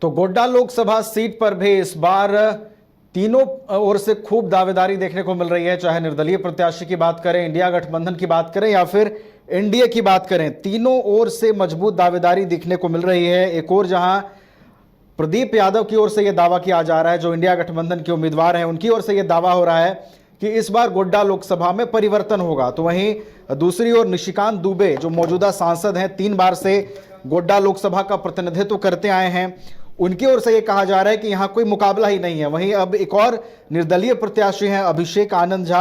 तो गोड्डा लोकसभा सीट पर भी इस बार तीनों ओर से खूब दावेदारी देखने को मिल रही है। चाहे निर्दलीय प्रत्याशी की बात करें, इंडिया गठबंधन की बात करें या फिर एनडीए की बात करें, तीनों ओर से मजबूत दावेदारी दिखने को मिल रही है। एक और जहां प्रदीप यादव की ओर से यह दावा किया जा रहा है, जो इंडिया गठबंधन के उम्मीदवार हैं, उनकी ओर से यह दावा हो रहा है कि इस बार गोड्डा लोकसभा में परिवर्तन होगा। तो वहीं दूसरी ओर निशिकांत दुबे, जो मौजूदा सांसद हैं, 3 बार से गोड्डा लोकसभा का प्रतिनिधित्व करते आए हैं, उनकी ओर से यह कहा जा रहा है कि यहां कोई मुकाबला ही नहीं है। वहीं अब एक और निर्दलीय प्रत्याशी हैं अभिषेक आनंद झा,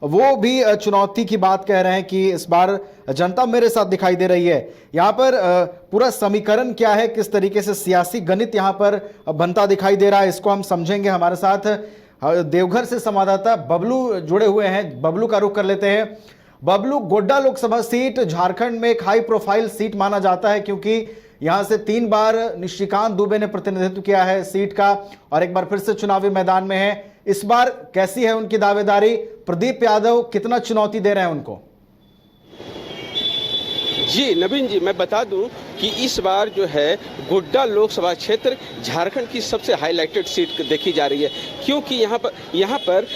वो भी चुनौती की बात कह रहे हैं कि इस बार जनता मेरे साथ दिखाई दे रही है। यहां पर पूरा समीकरण क्या है, किस तरीके से सियासी गणित यहां पर बनता दिखाई दे रहा है, इसको हम समझेंगे। हमारे साथ देवघर से संवाददाता बबलू जुड़े हुए हैं। बबलू का रुख कर लेते हैं। बबलू, गोड्डा लोकसभा सीट झारखंड में एक हाई प्रोफाइल सीट माना जाता है, क्योंकि यहां से 3 बार निशिकांत दुबे ने प्रतिनिधित्व किया है सीट का और एक बार फिर से चुनावी मैदान में है। इस बार कैसी है उनकी दावेदारी? प्रदीप यादव कितना चुनौती दे रहे हैं उनको? जी नवीन जी, मैं बता दूं कि इस बार जो है गोड्डा लोकसभा क्षेत्र झारखंड की सबसे हाईलाइटेड सीट देखी जा रही है, क्योंकि यहाँ पर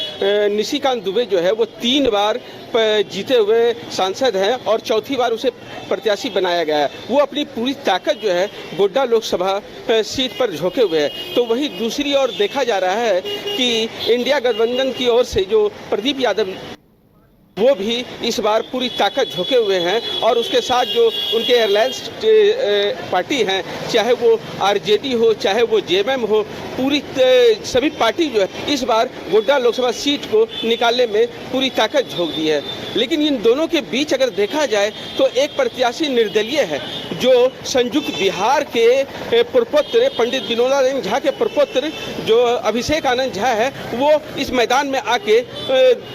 निशिकांत दुबे जो है वो 3 बार जीते हुए सांसद हैं और चौथी बार उसे प्रत्याशी बनाया गया है। वो अपनी पूरी ताकत जो है गोड्डा लोकसभा सीट पर झोंके हुए हैं। तो वहीं दूसरी ओर देखा जा रहा है कि इंडिया गठबंधन की ओर से जो प्रदीप यादव, वो भी इस बार पूरी ताकत झोंके हुए हैं और उसके साथ जो उनके एलायंस पार्टी हैं, चाहे वो आरजेडी हो, चाहे वो जेएमएम हो, पूरी सभी पार्टी जो है इस बार गोड्डा लोकसभा सीट को निकालने में पूरी ताकत झोंक दी है। लेकिन इन दोनों के बीच अगर देखा जाए तो एक प्रत्याशी निर्दलीय है, जो संयुक्त बिहार के प्रपौत्र पंडित विनोदानंद झा के प्रपौत्र जो अभिषेक आनंद झा है, वो इस मैदान में आके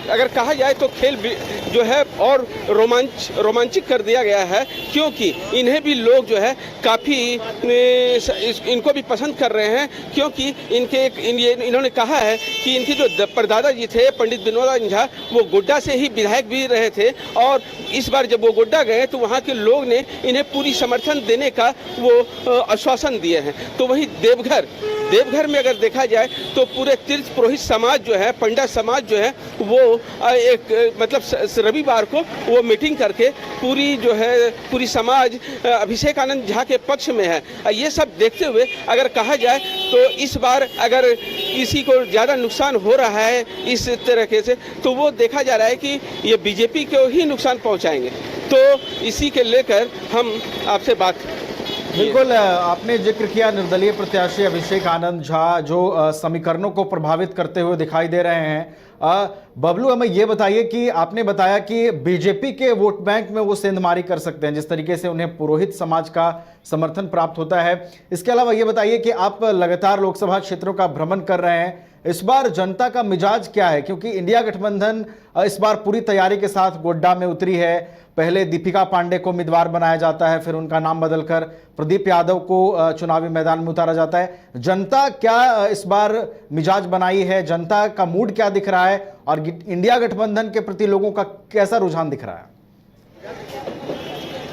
अगर कहा जाए तो खेल जो है और रोमांचित कर दिया गया है, क्योंकि इन्हें भी लोग जो है काफ़ी इनको भी पसंद कर रहे हैं, क्योंकि इन्होंने कहा है कि इनके जो परदादा जी थे पंडित विनोदानंद झा, वो गोड्डा से ही विधायक भी रहे थे और इस बार जब वो गोड्डा गए तो वहाँ के लोग ने इन्हें पूरी समर्थन देने का वो आश्वासन दिए हैं। तो वहीं देवघर में अगर देखा जाए तो पूरे तीर्थ पुरोहित समाज जो है, पंडित समाज जो है, वो एक मतलब रविवार को वो मीटिंग करके पूरी समाज अभिषेक आनंद झा के पक्ष में है। ये सब देखते हुए अगर कहा जाए तो इस बार अगर किसी को ज़्यादा नुकसान हो रहा है इस तरीके से, तो वो देखा जा रहा है कि ये बीजेपी को ही नुकसान पहुंचाएंगे। तो इसी के लेकर हम आपसे बात। बिल्कुल, आपने जिक्र किया निर्दलीय प्रत्याशी अभिषेक आनंद झा, जो समीकरणों को प्रभावित करते हुए दिखाई दे रहे हैं। बबलू, हमें ये बताइए कि आपने बताया कि बीजेपी के वोट बैंक में वो सेंधमारी कर सकते हैं, जिस तरीके से उन्हें पुरोहित समाज का समर्थन प्राप्त होता है। इसके अलावा ये बताइए कि आप लगातार लोकसभा क्षेत्रों का भ्रमण कर रहे हैं, इस बार जनता का मिजाज क्या है? क्योंकि इंडिया गठबंधन इस बार पूरी तैयारी के साथ गोड्डा में उतरी है। पहले दीपिका पांडे को उम्मीदवार बनाया जाता है, फिर उनका नाम बदलकर प्रदीप यादव को चुनावी मैदान में उतारा जाता है। जनता क्या इस बार मिजाज बनाई है? जनता का मूड क्या दिख रहा है और इंडिया गठबंधन के प्रति लोगों का कैसा रुझान दिख रहा है?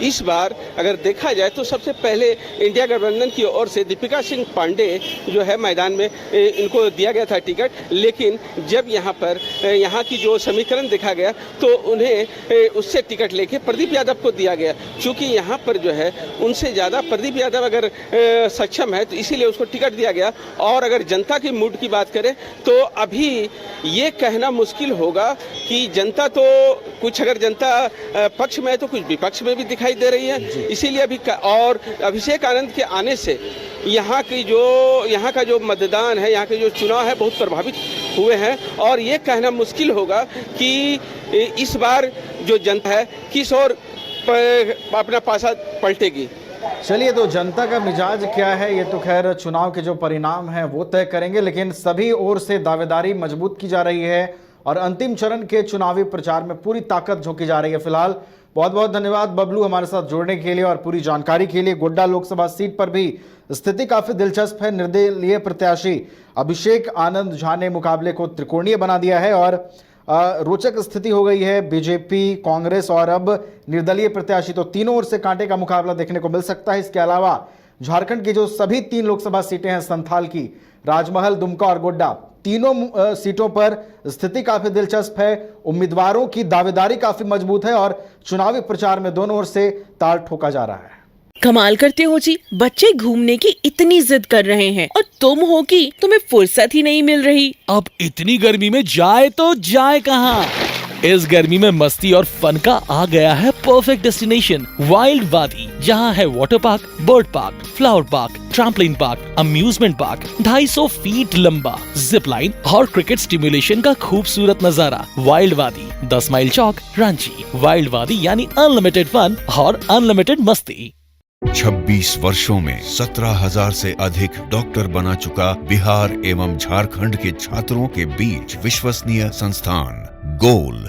इस बार अगर देखा जाए तो सबसे पहले इंडिया गठबंधन की ओर से दीपिका सिंह पांडे जो है मैदान में इनको दिया गया था टिकट, लेकिन जब यहाँ की जो समीकरण देखा गया तो उन्हें उससे टिकट लेके प्रदीप यादव को दिया गया, क्योंकि यहाँ पर जो है उनसे ज़्यादा प्रदीप यादव अगर सक्षम है तो इसीलिए उसको टिकट दिया गया। और अगर जनता की मूड की बात करें तो अभी ये कहना मुश्किल होगा कि जनता तो कुछ अगर जनता पक्ष में है तो कुछ विपक्ष में भी दिखाई दे रही है। इसीलिए अभी और अभिषेक आनंद के आने से यहाँ का जो मतदान है, यहाँ के जो चुनाव है, बहुत प्रभावित हुए हैं और ये कहना मुश्किल होगा कि इस बार जो जनता है किस ओर अपना पासा पलटेगी। चलिए, तो जनता का मिजाज क्या है ये तो खैर चुनाव के जो परिणाम हैं वो तय करेंगे, लेकिन सभी ओर से दावेदारी मजबूत की जा रही है और अंतिम चरण के चुनावी प्रचार में पूरी ताकत झोंकी जा रही है। फिलहाल बहुत बहुत धन्यवाद बबलू हमारे साथ जुड़ने के लिए और पूरी जानकारी के लिए। गोड्डा लोकसभा सीट पर भी स्थिति काफी दिलचस्प है। निर्दलीय प्रत्याशी अभिषेक आनंद झा ने मुकाबले को त्रिकोणीय बना दिया है और रोचक स्थिति हो गई है। बीजेपी, कांग्रेस और अब निर्दलीय प्रत्याशी, तो तीनों ओर से कांटे का मुकाबला देखने को मिल सकता है। इसके अलावा झारखंड की जो सभी 3 लोकसभा सीटें हैं संथाल की, राजमहल, दुमका और गोड्डा, तीनों सीटों पर स्थिति काफी दिलचस्प है। उम्मीदवारों की दावेदारी काफी मजबूत है और चुनावी प्रचार में दोनों ओर से ताल ठोका जा रहा है। कमाल करते हो जी, बच्चे घूमने की इतनी जिद कर रहे हैं और तुम हो कि तुम्हें फुर्सत ही नहीं मिल रही। अब इतनी गर्मी में जाए तो जाए कहाँ? इस गर्मी में मस्ती और फन का आ गया है परफेक्ट डेस्टिनेशन, वाइल्ड वादी, जहाँ है water park, bird park, flower park, trampoline park, amusement park, 250 feet लंबा, जिप लाइन और क्रिकेट स्टिमुलेशन का खूबसूरत नजारा। वाइल्ड वादी, 10 माइल चौक, रांची। वाइल्ड वादी यानी अनलिमिटेड फन और अनलिमिटेड मस्ती। 26 वर्षों में 17,000 से अधिक डॉक्टर बना चुका बिहार एवं झारखंड के छात्रों के बीच विश्वसनीय संस्थान गोल